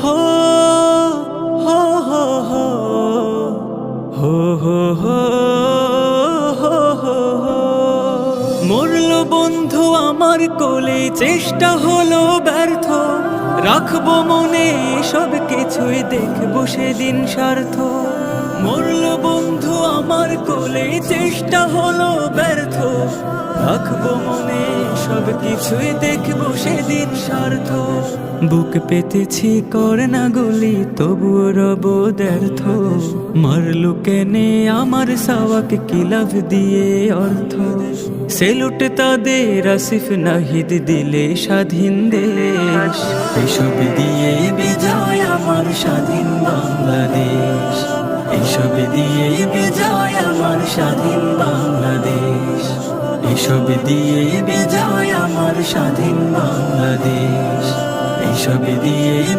হো হো হো হো হো হো হো হো হো হো। মরল বন্ধু আমার কোলে, চেষ্টা হলো ব্যর্থ, রাখবো মনে সব কিছুই, দেখবো সেদিন স্বার্থ। মরল বন্ধু আমার কোলে, চেষ্টা হলো ব্যর্থ, রাখবো মনে সব কিছুই, দেখবো সেদিন স্বার্থ। বুক পেতেছি করে না গুলি, তবুও রব ব্যর্থ, মারলু কেনে আমার সাওয়াক, কি লাভ দিয়ে অর্থ। সেলুট তাদের আসিফ নাহিদ, দিলে স্বাধীন দেশ, এসব দিয়ে বিজয় আমার স্বাধীন বাংলাদেশ, এসব দিয়ে বিজয় আমার স্বাধীন বাংলাদেশ, এসব দিয়ে বিজয় আমার স্বাধীন বাংলাদেশ, এসব দিয়ে